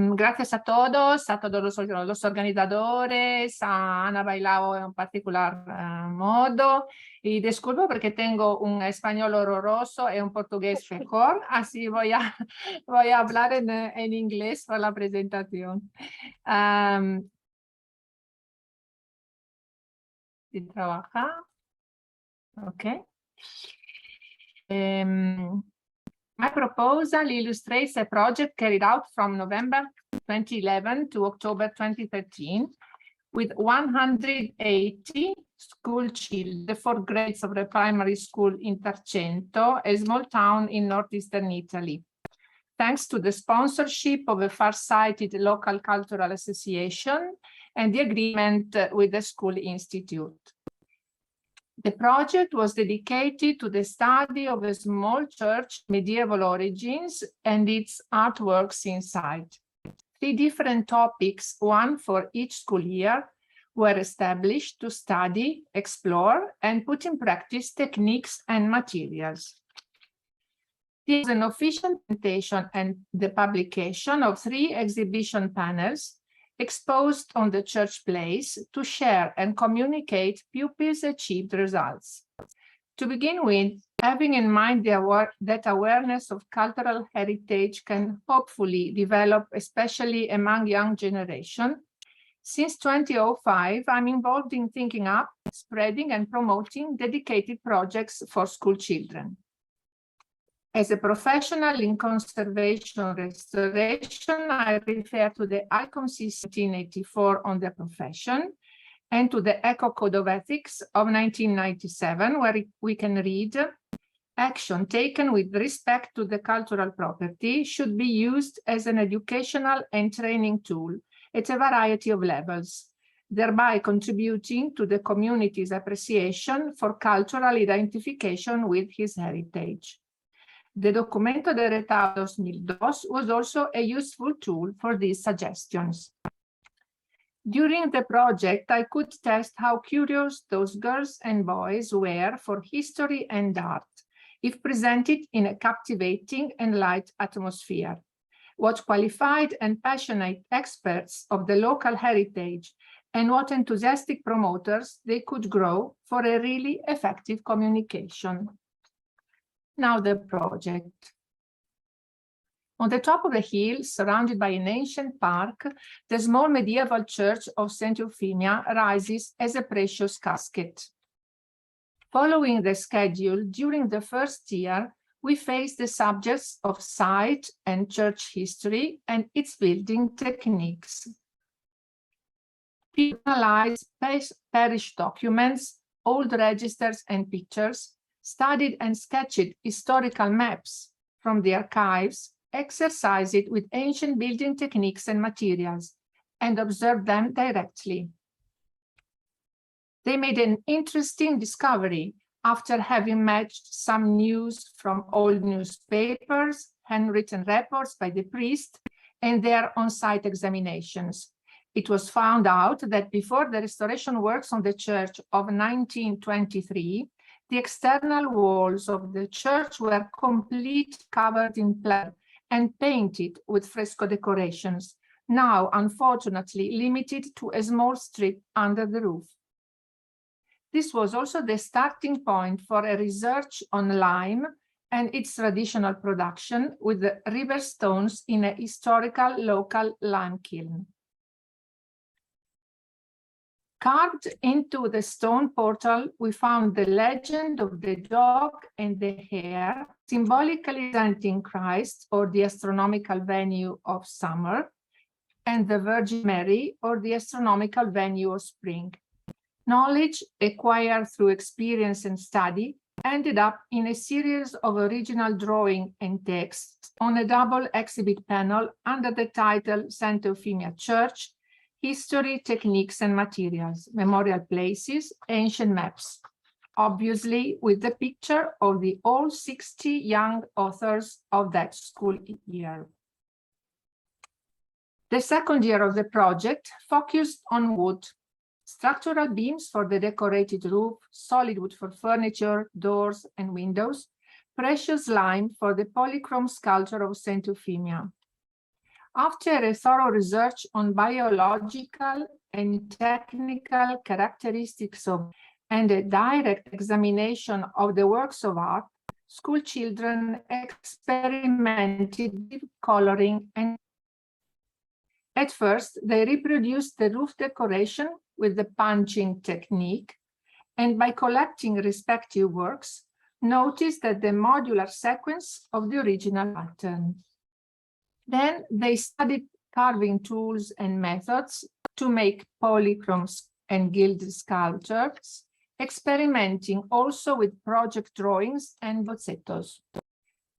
Gracias a todos los organizadores, a Ana Bailao en particular modo. Y disculpo porque tengo un español horroroso y un portugués mejor, así voy a hablar en inglés para la presentación. ¿Sí trabaja? Ok. My proposal illustrates a project carried out from November 2011 to October 2013 with 180 school children, the 4 grades of the primary school in Tarcento, a small town in northeastern Italy. Thanks to the sponsorship of a far-sighted local cultural association and the agreement with the school institute. The project was dedicated to the study of a small church medieval origins and its artworks inside. 3 different topics, one for each school year, were established to study, explore, and put in practice techniques and materials. There is an official presentation and the publication of 3 exhibition panels exposed on the church place to share and communicate pupils' achieved results. To begin with, having in mind that awareness of cultural heritage can hopefully develop, especially among young generation, since 2005, I'm involved in thinking up, spreading, and promoting dedicated projects for school children. As a professional in conservation restoration, I refer to the ICOMSIS 1984 on the profession and to the Eco Code of Ethics of 1997, where we can read, action taken with respect to the cultural property should be used as an educational and training tool at a variety of levels, thereby contributing to the community's appreciation for cultural identification with his heritage. The Documento de Retado 2002 was also a useful tool for these suggestions. During the project, I could test how curious those girls and boys were for history and art, if presented in a captivating and light atmosphere. What qualified and passionate experts of the local heritage and what enthusiastic promoters they could grow for a really effective communication. Now the project. On the top of a hill, surrounded by an ancient park, the small medieval church of St. Euphemia rises as a precious casket. Following the schedule, during the first year, we faced the subjects of site and church history and its building techniques. We analyzed parish documents, old registers and pictures, studied and sketched historical maps from the archives, exercised it with ancient building techniques and materials, and observed them directly. They made an interesting discovery after having matched some news from old newspapers, handwritten reports by the priest, and their on-site examinations. It was found out that before the restoration works on the church of 1923, the external walls of the church were completely covered in plaster and painted with fresco decorations, now unfortunately limited to a small strip under the roof. This was also the starting point for a research on lime and its traditional production with the river stones in a historical local lime kiln. Carved into the stone portal, we found the legend of the dog and the hare, symbolically representing Christ or the astronomical venue of summer, and the Virgin Mary or the astronomical venue of spring. Knowledge acquired through experience and study ended up in a series of original drawing and text on a double exhibit panel under the title St. Euphemia Church, History, Techniques and Materials, Memorial Places, Ancient Maps, obviously with the picture of the all 60 young authors of that school year. The second year of the project focused on wood, structural beams for the decorated roof, solid wood for furniture, doors and windows, precious lime for the polychrome sculpture of St. Euphemia. After a thorough research on biological and technical characteristics of and a direct examination of the works of art, school children experimented with coloring and at first they reproduced the roof decoration with the punching technique, and by collecting respective works, noticed that the modular sequence of the original pattern. Then they studied carving tools and methods to make polychromes and gilded sculptures, experimenting also with project drawings and bozzettos.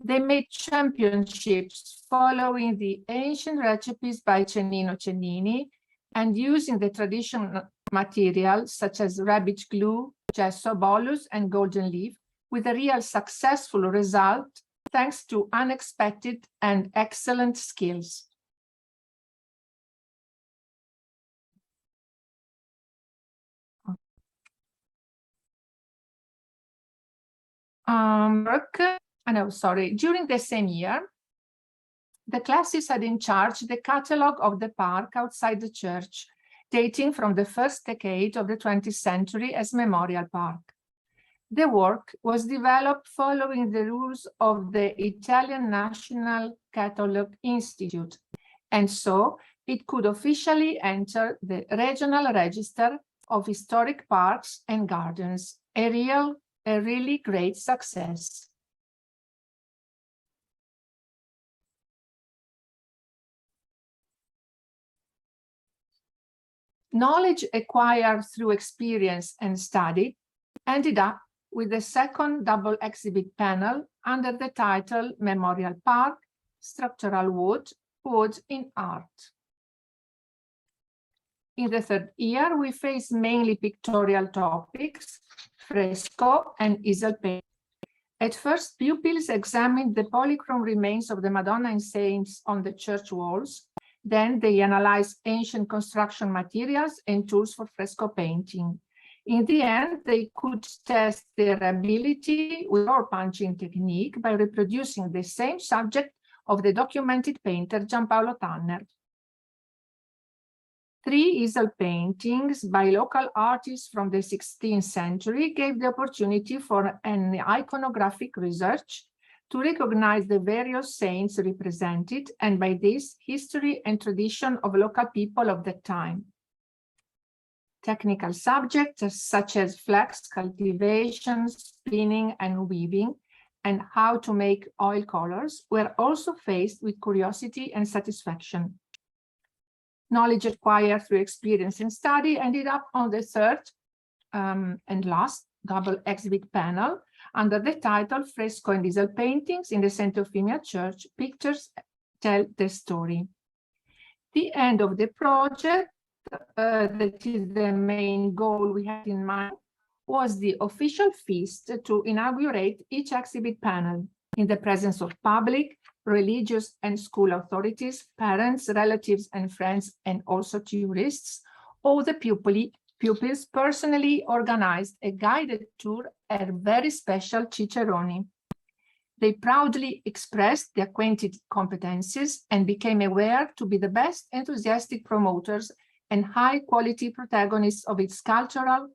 They made championships following the ancient recipes by Tonini and using the traditional materials such as rabbit glue, gesso, bolus, and golden leaf, with a real successful result thanks to unexpected and excellent skills. During the same year, the classes had in charge the catalogue of the park outside the church, dating from the first decade of the 20th century as Memorial Park. The work was developed following the rules of the Italian National Catalogue Institute, and so it could officially enter the Regional Register of Historic Parks and Gardens, a really great success. Knowledge acquired through experience and study ended up with the second double exhibit panel under the title Memorial Park, Structural Wood in Art. In the third year, we face mainly pictorial topics, fresco and easel painting. At first, pupils examined the polychrome remains of the Madonna and Saints on the church walls. Then they analyzed ancient construction materials and tools for fresco painting. In the end, they could test their ability with our punching technique by reproducing the same subject of the documented painter Giampaolo Tanner. 3 easel paintings by local artists from the 16th century gave the opportunity for an iconographic research to recognize the various saints represented, and by this, history and tradition of local people of that time. Technical subjects such as flax cultivation, spinning and weaving, and how to make oil colors were also faced with curiosity and satisfaction. Knowledge acquired through experience and study ended up on the third and last double exhibit panel under the title Fresco and Easel Paintings in the St. Euphemia Church, Pictures Tell the Story. The end of the project, that is the main goal we had in mind, was the official feast to inaugurate each exhibit panel in the presence of public, religious and school authorities, parents, relatives and friends, and also tourists. All the pupils personally organized a guided tour at very special ciceroni. They proudly expressed their acquainted competencies and became aware to be the best enthusiastic promoters and high-quality protagonists of its cultural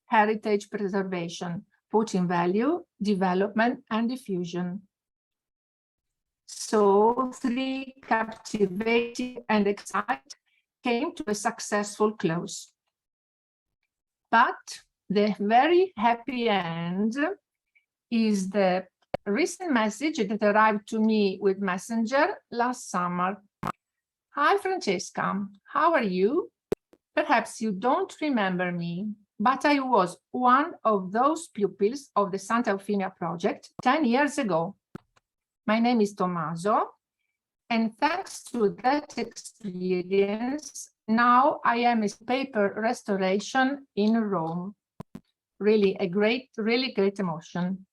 heritage preservation, putting value, development, and diffusion. So 3 captivating and exciting came to a successful close. But the very happy end is the recent message that arrived to me with Messenger last summer. Hi, Francesca, how are you? Perhaps you don't remember me, but I was one of those pupils of the Santa Eufemia project 10 years ago. My name is Tommaso, and thanks to that experience, now I am in paper restoration in Rome. Really great emotion.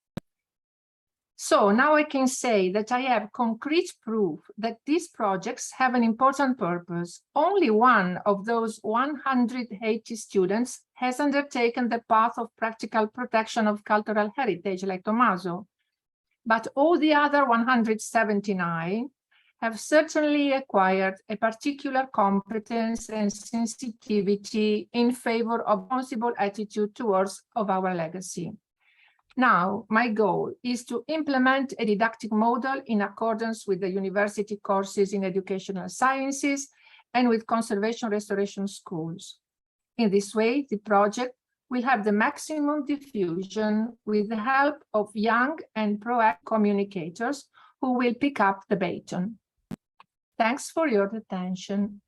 So now I can say that I have concrete proof that these projects have an important purpose. Only one of those 180 students has undertaken the path of practical protection of cultural heritage like Tommaso. But all the other 179 have certainly acquired a particular competence and sensitivity in favor of responsible attitude towards of our legacy. Now, my goal is to implement a didactic model in accordance with the university courses in educational sciences and with conservation restoration schools. In this way, the project will have the maximum diffusion with the help of young and proactive communicators who will pick up the baton. Thanks for your attention.